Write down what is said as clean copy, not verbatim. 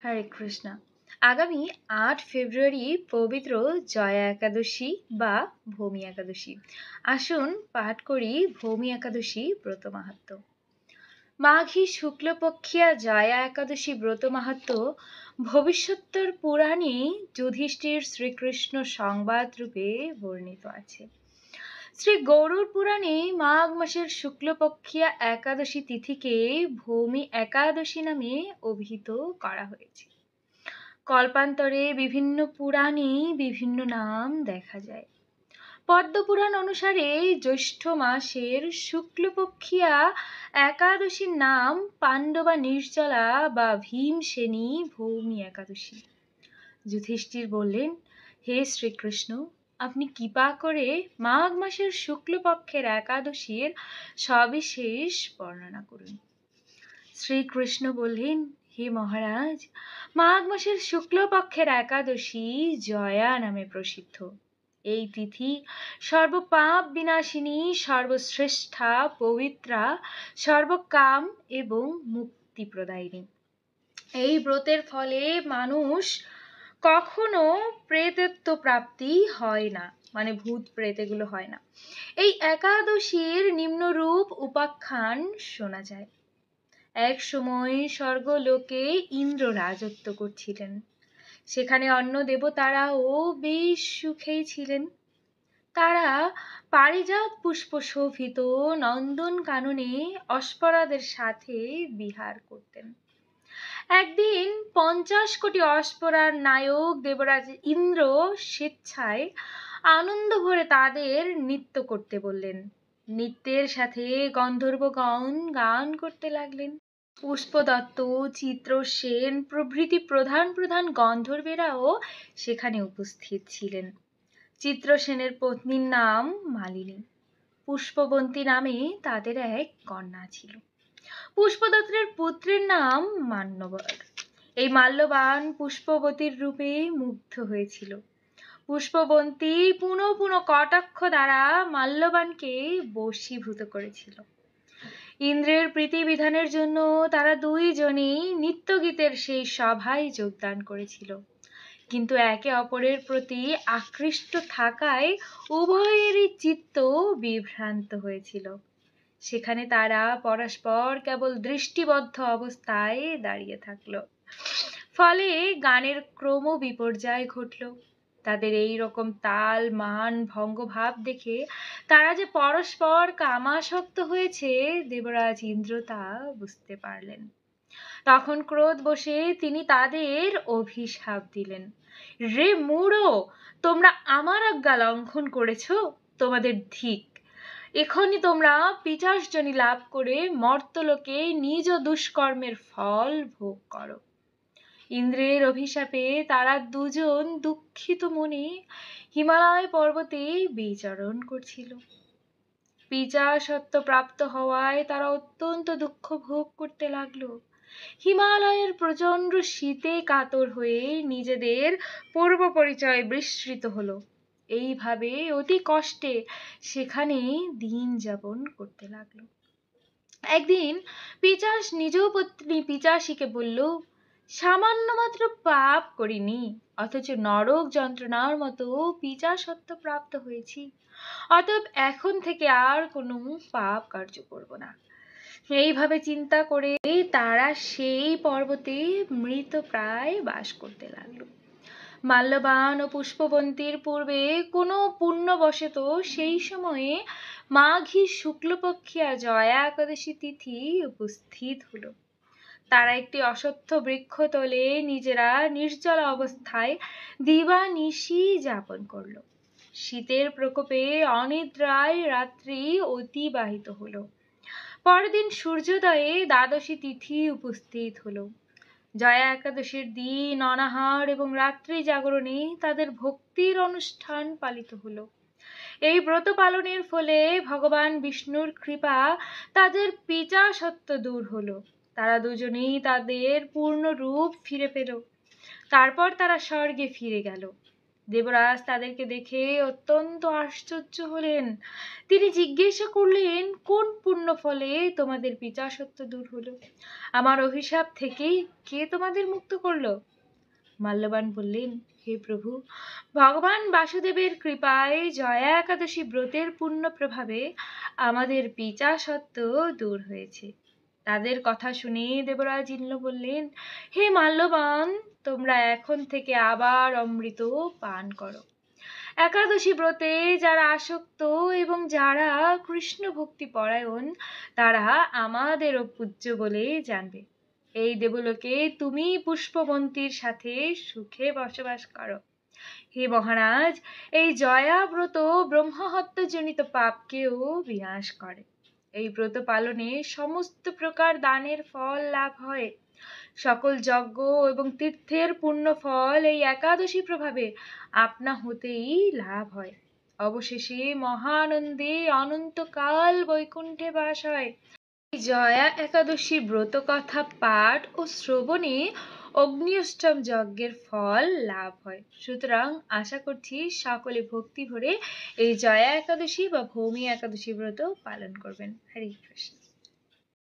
হরে কৃষ্ণ। আগামী ৮ ফেব্রুয়ারি পবিত্র জয়া একাদশী বা ভৌমি একাদশী। আসুন পাঠ করি ভৌমি একাদশী ব্রত মাহাত্ম্য। মাঘী শুক্লপক্ষিয়া জয়া একাদশী ব্রত মাহাত্ম্য ভবিষ্যত্তর পুরাণে যুধিষ্ঠির শ্রীকৃষ্ণ সংবাদ রূপে বর্ণিত আছে। শ্রী গৌড় পুরাণে মাঘ মাসের শুক্লপক্ষিয়া একাদশী তিথিকে ভৌমি একাদশী নামে অভিহিত করা হয়েছে। কল্পান্তরে বিভিন্ন পুরাণে বিভিন্ন নাম দেখা যায়। পদ্মপুরাণ অনুসারে জ্যৈষ্ঠ মাসের শুক্লপক্ষিয়া একাদশীর নাম পাণ্ডবা নির্জলা বা ভীমসেনী ভৌমি একাদশী। যুধিষ্ঠির বললেন, হে শ্রীকৃষ্ণ, আপনি কৃপা করে মাঘ মাসের শুক্লপক্ষের একাদশীর সবিশেষ বর্ণনা করুন। শ্রীকৃষ্ণ বললেন, হে মহারাজ, মাঘ মাসের শুক্লপক্ষের একাদশী জয়া নামে প্রসিদ্ধ। এই তিথি সর্বপাপ বিনাশিনী, সর্বশ্রেষ্ঠা, পবিত্রা, সর্বকাম এবং মুক্তি প্রদায়িনী। এই ব্রতের ফলে মানুষ কখনো প্রেতত্ব প্রাপ্তি হয় না, মানে ভূত প্রেত এগুলো হয় না। এই একাদশীর নিম্নরূপ উপাখ্যান শোনা যায়। এক সময় স্বর্গলোকে ইন্দ্র রাজত্ব করছিলেন। সেখানে অন্য দেবতারাও বেশ সুখেই ছিলেন। তারা পারিজাত পুষ্প শোভিত নন্দন কাননে অশ্পরাদের সাথে বিহার করতেন। একদিন 50 কোটি অশ্পরার নায়ক দেবরাজ ইন্দ্র স্বেচ্ছায় আনন্দ ভরে তাদের নৃত্য করতে বললেন। নৃত্যের সাথে গন্ধর্বগণ গান করতে লাগলেন। পুষ্পদত্ত, চিত্রসেন প্রভৃতি প্রধান প্রধান গন্ধর্বেরাও সেখানে উপস্থিত ছিলেন। চিত্রসেনের পত্নীর নাম মালিনী। পুষ্পবন্তী নামে তাদের এক কন্যা ছিল। পুষ্পদত্তের পুত্রের নাম মান্যবর। এই মাল্যবান পুষ্পবতীর রূপে মুগ্ধ হয়েছিল। পুষ্পবন্তী পুনঃ পুনঃ কটাক্ষ দ্বারা মাল্যবানকে বশীভূত করেছিল। ইন্দ্রের প্রীতিবিধানের জন্য তারা দুইজনেই নৃত্যগীতের সেই সভায় যোগদান করেছিল, কিন্তু একে অপরের প্রতি আকৃষ্ট থাকায় উভয়েরই চিত্ত বিভ্রান্ত হয়েছিল। সেখানে তারা পরস্পর কেবল দৃষ্টিবদ্ধ অবস্থায় দাঁড়িয়ে থাকলো। ফলে গানের ক্রম বিপর্যয় ঘটল। তাদের এই রকম তাল মান ভঙ্গ ভাব দেখে তারা যে পরস্পর কামাসক্ত হয়েছে দেবরাজ ইন্দ্র তা বুঝতে পারলেন। তখন ক্রোধ বসে তিনি তাদের অভিশাপ দিলেন। রে মূঢ়, তোমরা আমার আজ্ঞা লঙ্ঘন করেছো, তোমাদের ধিক। এখনই তোমরা পিশাচযোনি লাভ করে মর্তলোকে নিজ দুষ্কর্মের ফল ভোগ করো। ইন্দ্রের অভিশাপে তারা দুজন দুঃখিত মনে হিমালয় পর্বতে বিচরণ করছিল। পিশাচত্ব প্রাপ্ত হওয়ায় তারা অত্যন্ত দুঃখ ভোগ করতে লাগলো। হিমালয়ের প্রচণ্ড শীতে কাতর হয়ে নিজেদের পূর্ব পরিচয় বিস্মৃত হলো। এইভাবে অতি কষ্টে সেখানে দিন যাপন করতে লাগলো। একদিন পিশাচ নিজ পত্নী পিশাচীকে বলল, সামান্য মাত্র পাপ করিনি, অথচ নরক যন্ত্রণার মতো পিশাচত্ব প্রাপ্ত হয়েছি। অতএব এখন থেকে আর কোনো পাপ কার্য করব না। এইভাবে চিন্তা করে তারা সেই পর্বতে মৃতপ্রায় বাস করতে লাগলো। মাল্যবান ও পুষ্পবন্তীর পূর্বে কোনো পুণ্যবশত সেই সময়ে মাঘী শুক্লপক্ষিয়া জয়া একাদশী তিথি উপস্থিত হলো। তারা একটি অশ্বত্থ বৃক্ষতলে নিজেরা নির্জলা অবস্থায় দিবানিশি যাপন করলো। শীতের প্রকোপে অনিদ্রায় রাত্রি অতিবাহিত হলো। পরদিন সূর্যোদয়ে দ্বাদশী তিথি উপস্থিত হলো। জয়া একাদশীর দিন অনাহার এবং রাত্রি জাগরণে তাদের ভক্তির অনুষ্ঠান পালিত হলো। এই ব্রত পালনের ফলে ভগবান বিষ্ণুর কৃপা তাদের পিশাচত্ব দূর হলো। তারা দুজনেই তাদের পূর্ণ রূপ ফিরে পেল। তারপর তারা স্বর্গে ফিরে গেল। দেবরাজ তাদেরকে দেখে অত্যন্ত আশ্চর্য হলেন। তিনি জিজ্ঞাসা করলেন, কোন পুণ্য ফলে তোমাদের পিপাসত্ব দূর হলো? আমার অভিশাপ থেকে কে তোমাদের মুক্ত করলো? মাল্যবান বললেন, হে প্রভু, ভগবান বাসুদেবের কৃপায় জয়া একাদশী ব্রতের পুণ্য প্রভাবে আমাদের পিপাসত্ব দূর হয়েছে। তাদের কথা শুনে দেবরাজ ইন্দ্র বললেন, হে মাল্যবান, তোমরা এখন থেকে আবার অমৃত পান করো। একাদশী ব্রতে যারা আসক্ত এবং যারা কৃষ্ণ ভক্তি পরায়ণ, তারা আমাদেরও পূজ্য বলে জানবে। এই দেবলোকে তুমি পুষ্পবন্তীর সাথে সুখে বসবাস করো। হে মহারাজ, এই জয়া ব্রত ব্রহ্মহত্যাজনিত পাপকেও বিনাশ করে। এই ব্রত পালনে সমস্ত প্রকার দানের ফল লাভ হয়। সকল যজ্ঞ এবং তীর্থের পুণ্য ফল এই একাদশী প্রভাবে আপনা হতেই লাভ হয়। অবশেষে মহানন্দে অনন্তকাল বৈকুণ্ঠে বাস হয়। জয়া একাদশী ব্রত কথা পাঠ ও শ্রবণে অগ্নিষ্টম যজ্ঞের ফল লাভ হয়। সুতরাং আশা করছি সকলে ভক্তি ভরে এই জয়া একাদশী বা ভৌমি একাদশী ব্রত পালন করবেন। হরে কৃষ্ণ।